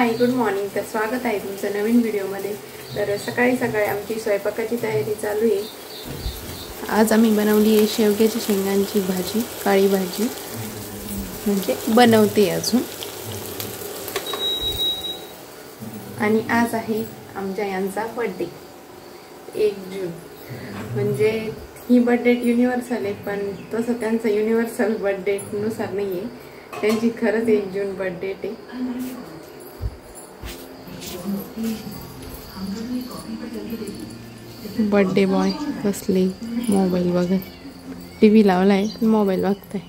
Hi good morning. तर स्वागत आहे तुमचं नवीन व्हिडिओमध्ये. तर सकाळी सकाळी आमची स्वयंपाकाची तयारी चालू आहे. आज आम्ही बनवली आहे शेवग्याच्या शेंगांची भाजी, काळी भाजी, म्हणजे बनवते अजून. आणि आज आहे आमच्या यांचा बर्थडे, 1 जून. म्हणजे ही बर्थडे युनिव्हर्सल आहे, पण तसं त्यांचं युनिव्हर्सल बर्थडे नुसार नाही आहे. त्यांची खरंच 1 जून बर्थडे आहे. बर्थडे बॉय बसले मोबाईल बघत, टीव्ही लावलाय, मोबाईल बघताय.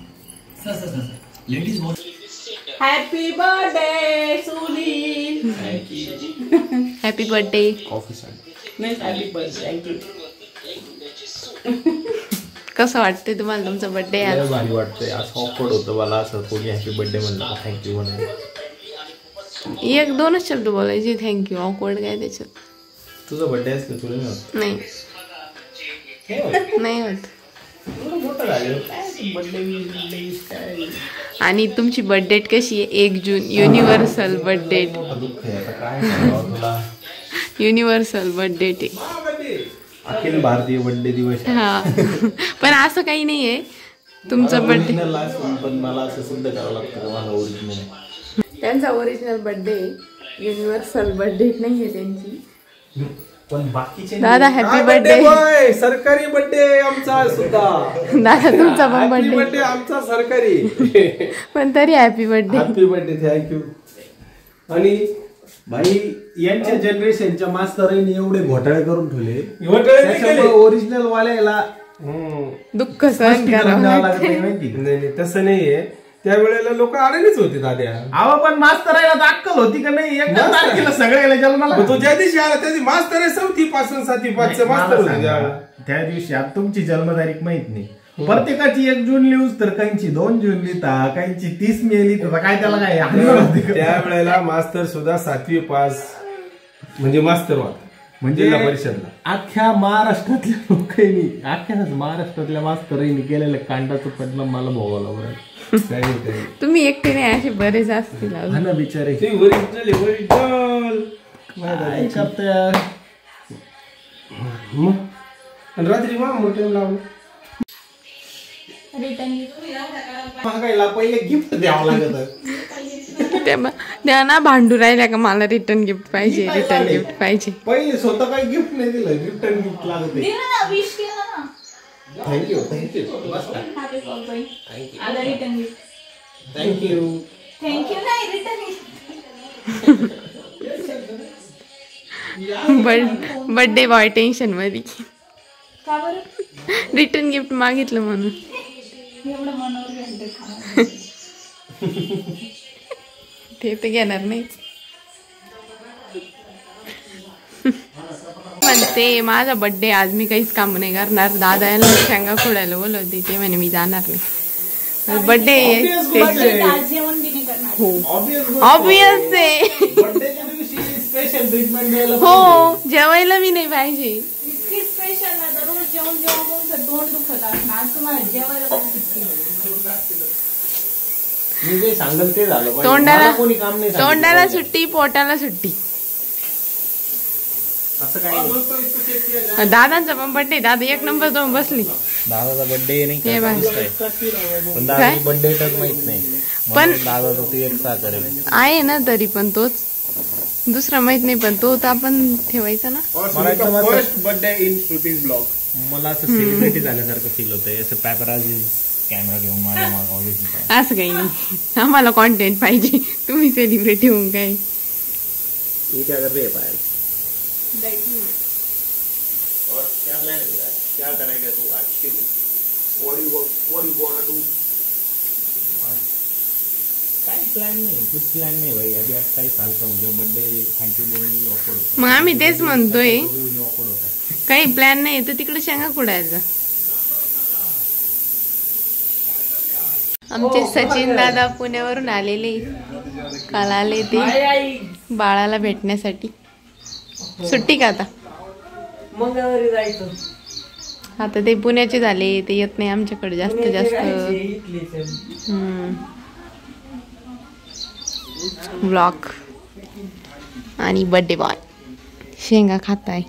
Happy birthday Sunil. Happy birthday. कसं वाटतंय तुम्हाला तुमचा बर्थडे? आज भारी वाटतंय. असं ऑकवर्ड होतं मला, असं कोणी हॅपी बर्थडे म्हणलं थँक्यू म्हणाले. 1-2च शब्द बोलायचे थँक्यू. ऑकवर्ड काय त्याच्यात? तुझा बर्थडे असलं तुला नाही नाही होत. आणि तुमची बर्थडे कशी आहे? 1 June universal birthday. Universal birthday day, अखिल भारतीय बर्थडे दिवस. हा पण असं काही नाहीये तुमचा बर्थडे. पण मला असं सिद्ध करावं लागतं मला ओरिजिनल. त्यांचा ओरिजिनल बर्थडे, युनिव्हर्सल बर्थडे नाहीये त्यांची. पण बाकीचे दादा हॅपी बर्थडे. सरकारी बर्थडे आमचा सुद्धा. दादा तुमचा पण बर्थडे आमचा सरकारी. पण तरी happy birthday. Happy birthday, thank you. आणि भाई यांच्या जनरेशनच्या मास्तरांनी एवढे घोटाळे करून ठेवले, ओरिजिनल वाल्याला दुःख सहन करावं लागतं. नाही तसं नाहीये. त्यावेळेला लोक अडाणीच होते दाद्या. अहो पण मास्तरायला अक्कल होती का नाही? एकदा तारखेला सगळ्याला जन्माला तो ज्या दिवशी आला त्या दिवशी मास्तर 4थी पासून 7वी 5चे मास्तर होते त्या दिवशी. आता तुमची जन्मतारीख माहित नाही. प्रत्येकाची 1 जून लिहूस तर काहींची 2 जून लिहिता, काहींची 30 मे लिहिता. काय त्याला काय त्यावेळेला मास्तर सुद्धा 7वी पास म्हणजे मास्तर होता. म्हणजे जिल्हा परिषदला अख्ख्या महाराष्ट्रातल्या लोकांनी, अख्ख्या महाराष्ट्रातल्या मास्तरांनी केलेल्या कांडाचं पडलं मला भोगावं बरं. तुम्ही एकटे नाही, असे बरेच असतील ना बिचारे. ओरिजिनल रात्री मोठे लावून पहिले गिफ्ट द्यावं लागत. त्या ना भांडू राहिल्या का मला रिटर्न गिफ्ट पाहिजे, रिटर्न गिफ्ट पाहिजे. पहिले स्वतः काही गिफ्ट नाही दिलं, रिटर्न गिफ्ट लागत. Thank you thank you thank you thank you. Birthday boy tension मध्ये, रिटर्न गिफ्ट मागितलं म्हणून. ते तर घेणार नाही. म्हणते माझा बर्थडे आज मी काहीच काम नाही करणार. दादा यांना शेंगा फोडायला बोलवते, ते म्हणे मी जाणार नाही. बर्थडे हो ऑब्वियस आहे. हो जेवायला मी नाही पाहिजे. तोंडाला सुट्टी, पोटाला सुट्टी. दादांचा पण बर्थडे. दादा 1 नंबर 2 बसली. दादाचा बर्थडे नाही पण दादा बर्थडे तर माहित नाही. पण दादाचा तो एक करेल आहे ना, तरी पण तोच दुसरा माहित नाही. पण तो तर आपण ठेवायचा ना. First birthday in Shruti's blog. मला असं सेलिब्रिटी झाल्यासारखं फील होतंय. असं पॅपराझी कॅमेरा घेऊन माझ्या मागावं. असं काही नाही, आम्हाला कॉन्टेंट पाहिजे. तुम्ही सेलिब्रिटी होऊन काय क्या कर रही है पायल? और क्या प्लान है तेरा? क्या करेगा तू आज? What you wanna do? काय प्लान नाही, कुछ प्लान नाही भाई. अभी 28 साल का हो गया. बर्थडे थँक्यू बोलणे ऑकवर्ड होता. मग आम्ही तेच म्हणतोय, काही प्लॅन नाही तर तिकडे शेंगा फोडायचा. आमचे सचिन दादा पुण्यावरून आलेले, काल आले ते बाळाला भेटण्यासाठी. सुट्टी का आता? मंगळवारी जायचं. आता ते पुण्याचे झाले, ते येत नाही आमच्याकडे जास्त. ब्लॉग आणि बर्थडे बॉय शेंगा खाताय.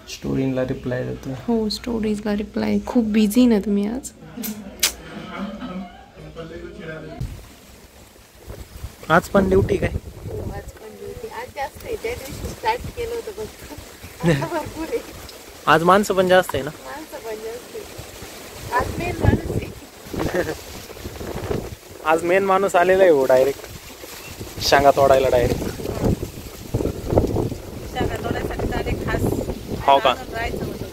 स्टोरीला रिप्लाय देतो. हो स्टोरीजला रिप्लाय. खूप बिझी ना तुम्ही आज. आज पण ड्युटी काय? आज पण ड्युटी. आज जास्त आहे. त्या दिवशी स्टार्ट केलं होतं बघ. भरपूर आहे. आज माणसं पण जास्त आहे ना. माणसं पण जास्त आहे. आज मेन माणूस आहे. आज मेन माणूस आलेला आहे हो डायरेक्ट शेंगा तोडायला डायरेक्ट. शेंगा तोडायसाठी डायरेक्ट खास हो का? राहायचं होतं.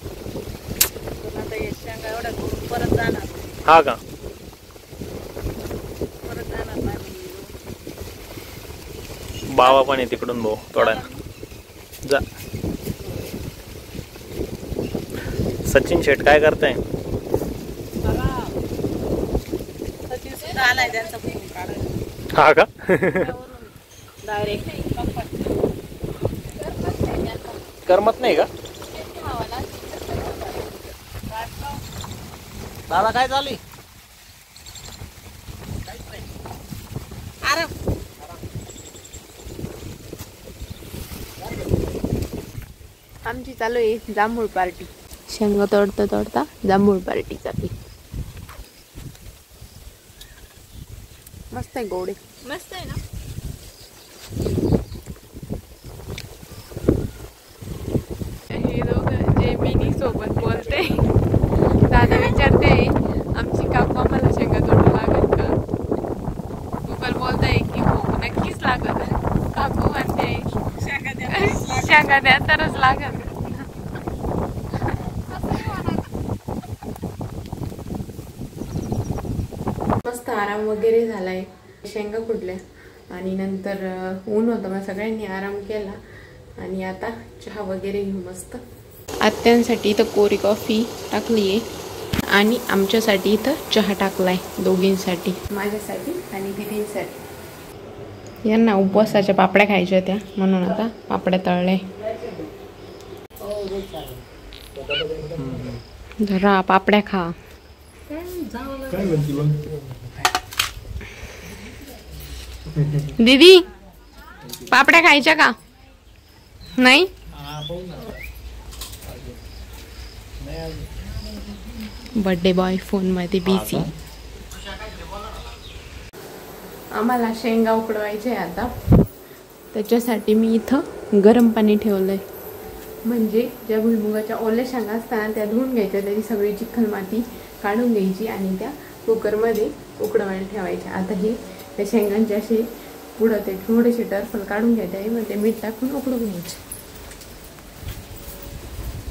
पण आता हे शेंगा एवढ्या करून परत जाणार. हा का? परत जाणार नाही. बाबा पण आहे तिकडून भाऊ तोडायला. जा. सचिन शेट काय करताय? सचिन सुद्धा आलाय त्यांचा फोन काढायला. हा का? डायरेक्ट करमत नाही का? दादा काय चालू? आमची चालू आहे जांभूळ पार्टी. शेंगा तोडता तोडता जांभूळ पार्टी चालली. मस्त आहे गोडे. मस्त आहे ना. हे दोघं जे मिनी सोबत बोलते. दादा विचारते आमची काकू आम्हाला शेंगा तोडू लागेल का? गुगल बोलताय की हो नक्कीच लागत. काकू म्हणते शेंगा द्या तरच लागत. मस्त आराम वगैरे झालाय. शेंगा कुठल्या आणि नंतर ऊन होतं मग सगळ्यांनी आराम केला आणि आता चहा वगैरे घेऊ मस्त. आत्यांसाठी इथं कोरी कॉफी टाकली आहे आणि आमच्यासाठी इथं चहा टाकलाय दोघींसाठी. माझ्यासाठी आणि दीदींसाठी. यांना उपवासाच्या पापड्या खायच्या होत्या म्हणून आता पापड्या तळले. धरा पापड्या खा. दीदी पापड्या खायच्या का नाही? बर्थडे बॉय फोन मध्ये बिझी. आम्हाला शेंगा उकडवायचे आता. त्याच्यासाठी मी इथं गरम पाणी ठेवलंय. म्हणजे ज्या भुईमुगाच्या ओल्या शेंगा असताना त्या धुवून घ्यायच्या. त्याची सगळी चिखल माती काढून घ्यायची आणि त्या कुकरमध्ये उकडवायला ठेवायच्या. आता हे त्या शेंगांचे असे पुढं ते थोडेसे टर्फल काढून घ्यायचे आहे. मग ते मीठ टाकून उकडून घ्यायचे.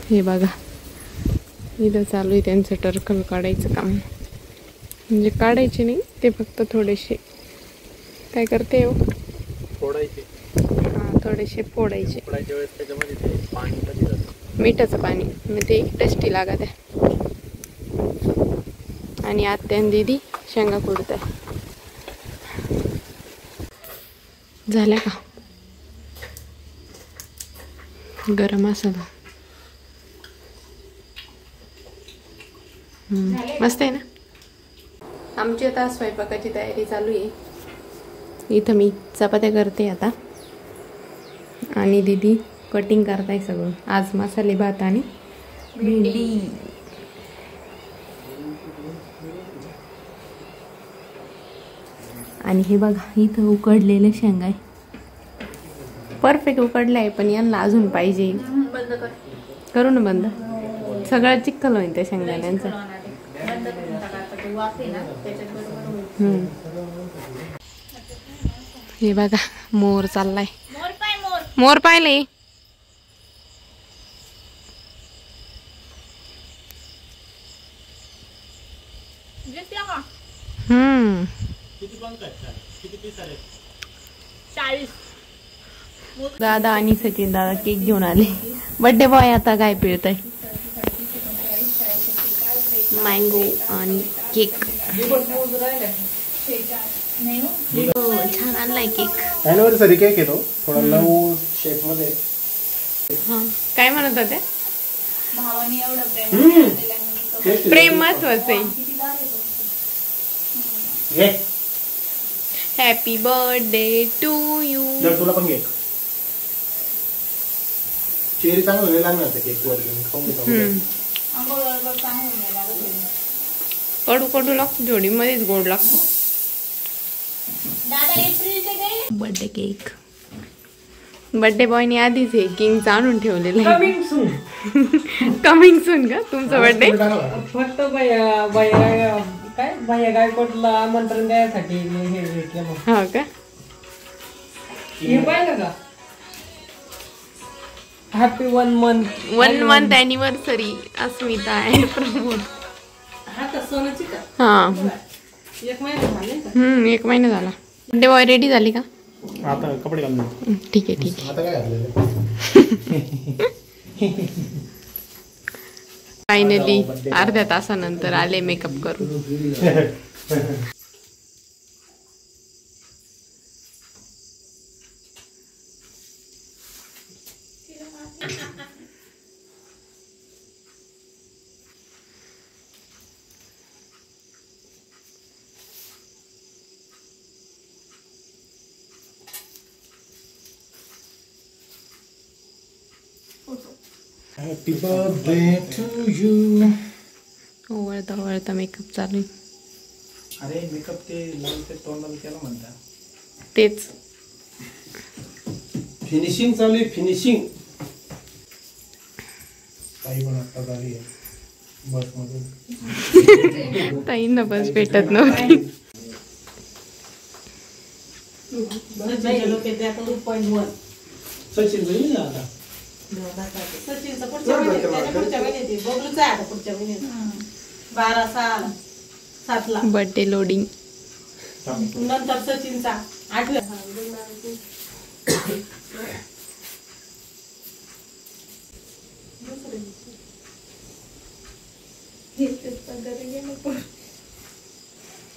हे बघा इथं चालू आहे त्यांचं टर्फल काढायचं काम. म्हणजे काढायचे नाही ते फक्त थोडेसे काय करते हो फोडायचे. हां थोडेसे फोडायचे. फोडायच्या वेळेस त्याच्यामध्ये ते पाणी मध्ये जातं. मिठाचं पाणी मग ते टेस्टी लागत आहे. आणि आत्यान दीदी शेंगा फोडत आहे. झाल्या का? गरम मसाला मस्त आहे ना. आमची आता स्वयंपाकाची तयारी चालू आहे. इथं मी चपात्या करते आता आणि दीदी कटिंग करताय सगळं. आज मसाले भात आणि भेंडी. आणि हे बघा इथं उकडलेलं शेंगा आहे. परफेक्ट उकडलं आहे पण यांना अजून पाहिजे. बंद कर. करू ना बंद. सगळं चिखल होईल त्या शेंगदाण्यांचं. हे बघा मोर चाललाय. मोर पाहिले. दादा आणि सचिन दादा केक घेऊन आले. बर्थडे बॉय आता काय पिळतय. मँगो आणि केक. छान आणलाय केक. अॅनिव्हर्सरी केक येतो थोडा लव शेप मध्ये. हा काय म्हणत होते? प्रेम महत्वाचं आहे. Happy birthday to you. तुला पण घे. चेरी चांगलं लागणार केक वर कडू कडू लागतो जोडी मध्येच गोड लागतो. बर्थडे केक बर्थडे बॉयने आधीच हे किंग आणून ठेवलेलं आहे. कमिंग सून का तुमचा बर्थडे? फक्त भैया गायकोटला आमंत्रण द्यायसाठी हे केलं. हो का? हे पाहिलं का? हॅपी 1 month एनिव्हर्सरी अस्मिता आहे प्रमोद. हा का सोनाची का? हा 1 महिना झाले का? 1 महिना झाला. बर्थडे बॉय रेडी झाली का? आता कपडे घालून. ठीक आहे ठीक आहे. आता काय घातलेलं? फायनली अर्ध्या तासानंतर आले मेकअप करून. Happy birthday to you. ओवळता ओवळता मेकअप चालू आहे. अरे मेकअप ते तोंडाला केलं म्हणता. तेच फिनिशिंग चालू आहे फिनिशिंग. काही पण आता झाली आहे बस मधून. ताईंना बस भेटत नव्हती. सचिन जाईल ना आता. सचिनचा पुढच्या महिन्यात बबलूचा आहे आता पुढच्या महिन्यात 12 साल 7 ला बर्थडे लोडिंग. नंतर सचिनचा 8व्या.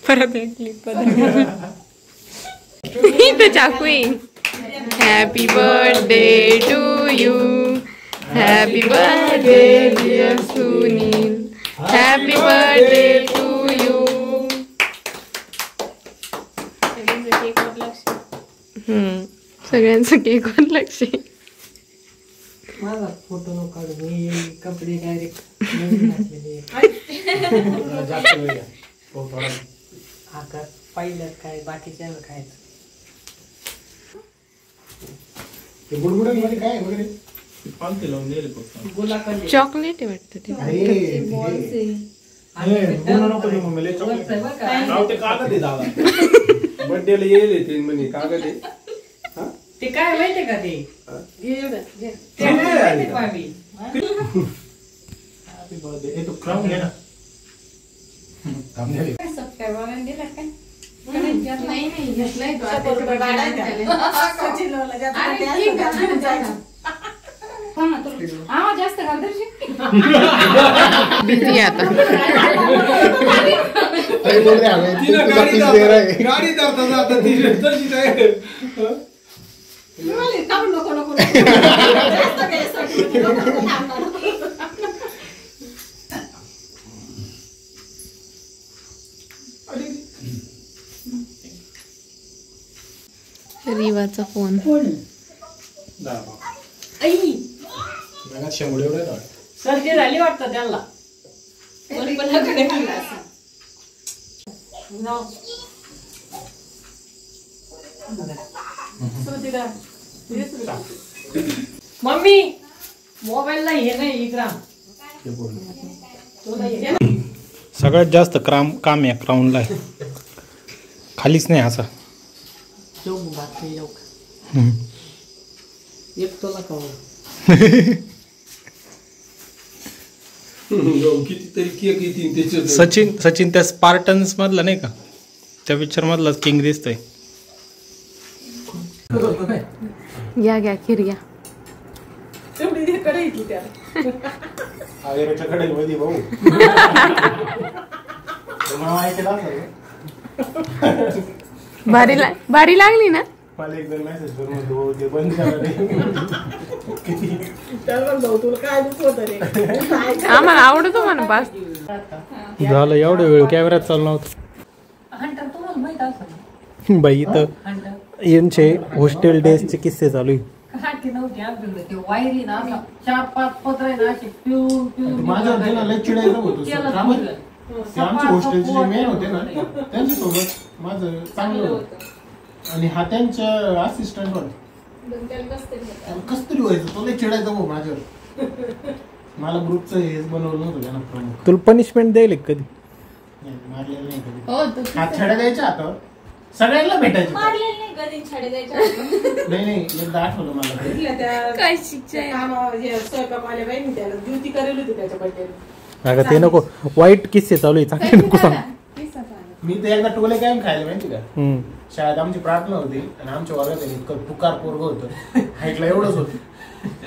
परत एक क्लिप इथं चाकू आहे. Happy birthday to you. Happy birthday dear Sunil. Happy birthday to you. सगळ्यांचं केकवर लक्ष आहे. माझा फोटो नको काढू. मी कपडे डायरेक्ट घातलेले. आता पहिलं काय बाकीच्या खायचं. बुडबुडे काय वगैरे पालते लावून दिले फक्त. गुलाकंद चॉकलेट आहे वाटतं ते. बर्थडेला येईल ते म्हणे कागद आहे. ते काय माहितीये का ते? ते काय माहितीये का आम्ही? Happy birthday. हे तो क्राउन घे ना. काम झाले. सबस्क्रायबर दिला काय? नाही घेतलाय तो आता. आवाज जास्त घालतो. बिझी आता. गाडी जाता जाता तशी काय नको नको रिवाचा फोन. सर्दी झाली वाटतं त्यांना. मम्मी मोबाईलला हे नाही इकरा. सगळ्यात जास्त काम या क्राऊनला आहे. खालीच नाही असा. एक तोला का कितीतरी केक येतील त्याच्यात. सचिन त्या स्पार्टन्स मधला नाही का, त्या पिक्चर मधला किंग दिसतोय. घ्या खीर घ्या. कढईमध्ये भाऊ भारी लागली ना. मला एक जण मेसेज करून ते बंद आम्हाला आवडतो म्हणा पास. झालं एवढं वेळ कॅमेऱ्यात चालू नव्हतं. तुम्हाला माहित असेल बाई इथं यांचे हॉस्टेल डेजचे किस्से चालू आहे. सारखी नव्हती आमच्याकडे ते वायरी ना असा 4-5 पत्र आहे ना असे पिऊन पिऊन माझ्या होते लय चिडायचं होतं सर. का माहिती? ते आमच्या हॉस्टेलचे जे मेन होते ना त्यांच्यासोबत माझं चांगलं होतं आणि हा त्यांच्या असिस्टंट होता. कस तरी व्हायचं तो लय चिडायचा भाऊ माझ्यावर. मला ग्रुपचं हेच बनवलं नव्हतं त्यांना प्रमुख. तुला पनिशमेंट द्यायला कधी? मारलेलं नाही कधी. हो तू हात छड्या द्यायच्या हातावर सगळ्यांना भेटायचे. मारलेलं नाही कधी छडे द्यायच्या. नाही एकदा आठवलं मला ते. इथल्या त्या काय शिक्षा आहे? हे स्वयंपाकवाल्या बाईंनी त्याला ड्युटी करेल होती त्याच्या बड्डेला. अगं ते नको, वाईट किस्से चालू आहे, चांगले नको सांग. मी तर एकदा टोले काय खायला माहिती का? हम्म. शाळेत आमची प्रार्थना होती आणि आमच्या वर्गात इतकं पुकार पोरग होतं. हाईटला एवढंच होतं.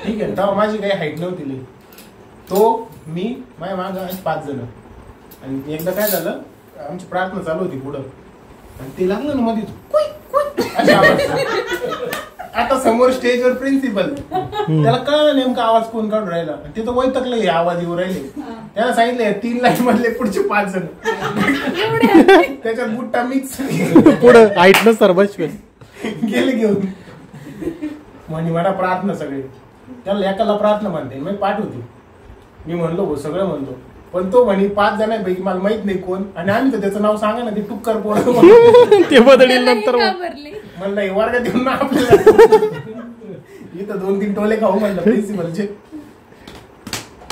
ठीक आहे, तेव्हा माझी काही हाईट नव्हती लई. तो मी माझ्या मागं 5 जण आणि एकदा काय झालं, आमची प्रार्थना चालू होती पुढं आणि ते लागलं ना मध्ये अशा आवाज. आता समोर स्टेजवर प्रिन्सिपल, त्याला कळलं नेमका आवाज कोण काढून राहिला. तिथं वैतकलं हे आवाज येऊ राहिले. त्याला सांगितलं 3 लाईन मधले पुढचे 5 जण त्याच्यात बुट्टा मिक्स पुढं हाईट न सर बसवे गेले घेऊन. म्हणे मला प्रार्थना सगळे, त्याला एकाला प्रार्थना म्हणते मी पाठ होती. मी म्हणलो हो सगळं म्हणतो, पण तो म्हणे 5 जणांपैकी मला माहित नाही कोण आणि आम्ही तर त्याचं नाव सांगा ना ते टुक्कर पोर ते बदलील नंतर. म्हणलं हे वर्गात येऊन ना आपल्याला इथं 2-3 टोले खाऊ म्हणलं प्रिन्सिपलचे.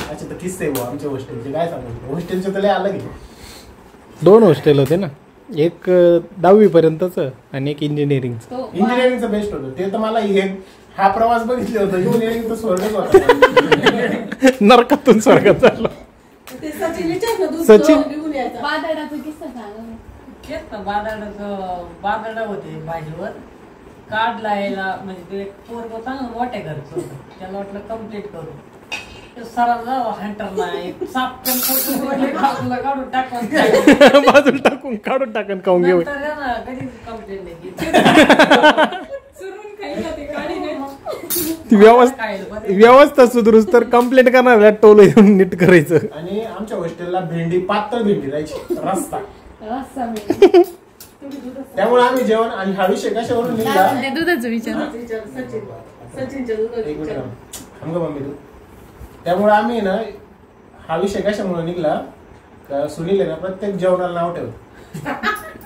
अच्छा तर किस्से भाऊ आमच्या हॉस्टेलचे काय सांगू. हॉस्टेलचे तर लय अलग आहे. 2 हॉस्टेल होते ना, एक 10वी पर्यंतच आणि एक इंजिनिअरिंगचं. इंजिनिअरिंगचं बेस्ट होतं ते तर मला हा प्रवास बघितले होता. इंजिनिअरिंग तर स्वर्गच होता. नरकातून स्वर्गात चाललो. ते सचिन विचार ना दूध सचिन. घेऊन यायचा. बादाडाचा किस्सा सांगा. खेत ना बादाडा होते भाजीवर काढला यायला म्हणजे ते पोरग चांगलं मोठ्या घरचं होतं. त्याला वाटलं कम्प्लीट करू. सरांना हंटरला एक साप काढून टाकून बाजूला टाकून काढून टाकून खाऊन घेऊ. कधीच कम्प्लीट नाही केली. ती व्यवस्था सुधरूस तर कंप्लेंट करणार टोल येऊन नीट करायचं. आणि आमच्या हॉस्टेलला भेंडी पातळ भेंडी राहायची रस्ता. त्यामुळे आम्ही जेवण आणि हा विषय कशावरून निघला. दुधाचं विचार. सचिनच्या दुधाचं एक मिनिट थांब गं मम्मी तू. त्यामुळे आम्ही ना हा विषय कशामुळे निघला का सुनील आहे ना प्रत्येक जेवणाला नाव ठेवत.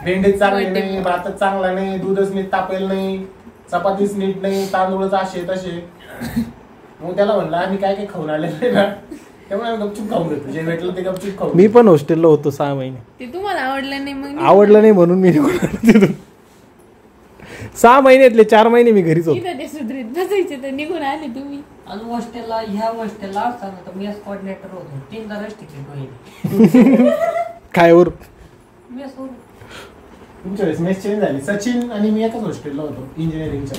भेंडीत चांगली नाही, भातच चांगला नाही, दूधच नीट तापेल नाही, चपातीच नीट नाही, तांदूळच असे तसे. मग त्याला म्हणलं आम्ही काय काय खाऊन आले ना, त्यामुळे आम्ही गपचूप खाऊन घेतो. जे भेटलं ते गपचूप खाऊन. मी पण हॉस्टेलला होतो 6 महिने. ते तुम्हाला आवडलं नाही मग? आवडलं नाही म्हणून मी निघून आलो तिथून. 6 महिन्यातले 4 महिने मी घरीच होतो. इथं ते सुधरीत बसायचे तर निघून आले तुम्ही. आणि ह्या हॉस्टेलला असताना तर मेस कोऑर्डिनेटर होतो. 3दा तिकीट होईल काय वर मेस होतो. तुमच्या वेळेस मेस चेंज झाली. सचिन आणि मी एकाच हॉस्टेलला होतो इंजिनिअरिंगच्या.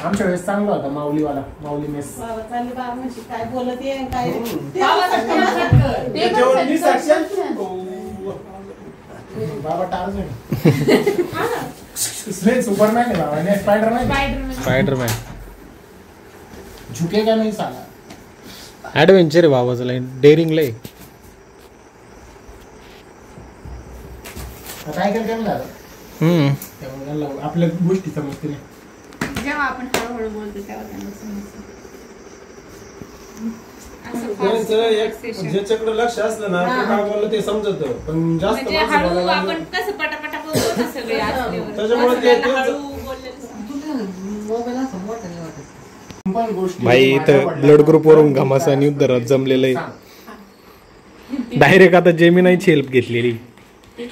आमच्या वेळेस चांगला होता माऊलीवाला, माऊली मेस. बाबा चालले बाबा म्हणजे काय बोलत आहे काय बाबा टार्झन सुपरमॅन आहे बाबा, नाही स्पायडरमॅन. स्पायडरमॅन झुकेगा नाही साला. ऍडव्हेंचर आहे बाबाचं लाईन, डेअरिंग लय. काय काय काय झालं त्यामुळे आपल्या गोष्टी समजते नाही. जेव्हा आपण हळूहळू बोलतो तेव्हा त्यांना समजतं. ज्याच्याकडे लक्ष असलं ना ते काय बोललं ते समजत, पण जास्त म्हणजे हळू आपण कसं पटापटा बोलतो ना सगळे असल्यावर. त्याच्यामुळे ते हळू बोललेलं मोबाईल असं मोठा नाही वाटत. भाई इथं ब्लड ग्रुप वरून घमासानी उद्धरात जमलेलं आहे. डायरेक्ट आता जेमिनाईची हेल्प घेतलेली. 20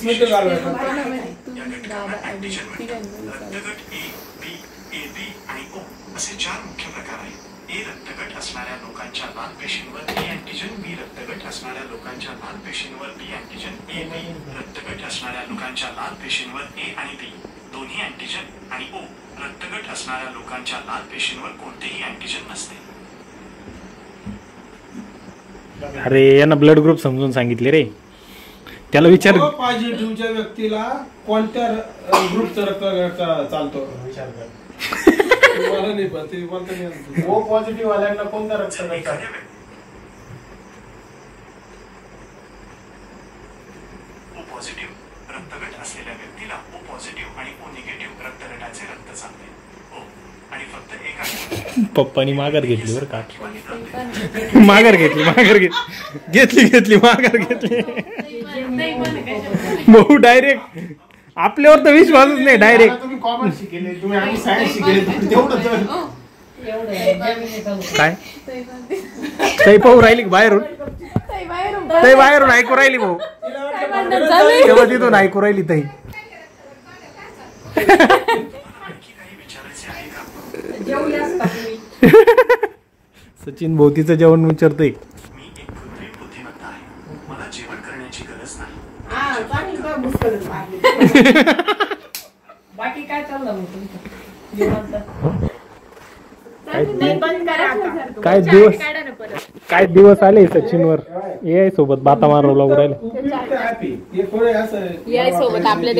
मिनिटं घालवायचं. असे 4 मुख्य प्रकार आहेत. ए रक्तगट असणाऱ्या लोकांच्या लाल पेशींवर ए अँटीजन, बी रक्तगट असणाऱ्या लोकांच्या लाल पेशींवर बी अँटीजन, ए बी रक्तगट असणाऱ्या लोकांच्या लाल पेशींवर ए आणि बी दोन्ही अँटीजन आणि ओ रक्तगट असणाऱ्या लोकांच्या लाल पेशींवर कोणतेही अँटीजन नसते. अरे यांना ब्लड ग्रुप समजून सांगितले रे. त्याला विचार पॉझिटिव्हच्या व्यक्तीला कोणत्या ग्रुपचा रक्त चालतो विचार कर. मला नाही पण ते बोलता नाही. ओ पॉझिटिव्ह वाल्यांना कोणता रक्त चालतो? ओ पॉझिटिव्ह रक्तगट असलेल्या व्यक्तीला ओ पॉझिटिव्ह आणि ओ निगेटिव्ह रक्तगटाचे रक्त पप्पानी माघार घेतली बरं का. माघार घेतली भाऊ डायरेक्ट आपल्यावर तर विश्वासच नाही. डायरेक्ट तुम्ही कॉमर्स शिकले, तुम्ही आम्ही सायन्स शिकले, तेवढं तर काय काही पाहू राहिली का बाहेरून? ते बाहेरून ऐकू राहिली भाऊ, तेव्हा तिथून ऐकू राहिली ताई. सचिन भोवतीचं जेवण विचारतोय. मी एक कृत्रिम बुद्धिमत्ता आहे, मला जेवण करण्याची गरज नाही. बाकी काय चाललं मग तुमचं जेवणाचं? काय दिवस आले सचिनवर. AI सोबत बाता मारव लागू राहिले. AI सोबत आपले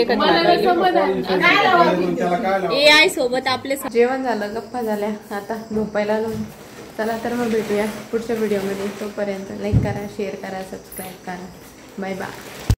AI सोबत आपले जेवण झालं, गप्पा झाल्या, आता झोपायला आलो. चला तर मग भेटूया पुढच्या व्हिडिओमध्ये. तोपर्यंत लाईक करा, शेअर करा, सबस्क्राईब करा. Bye bye.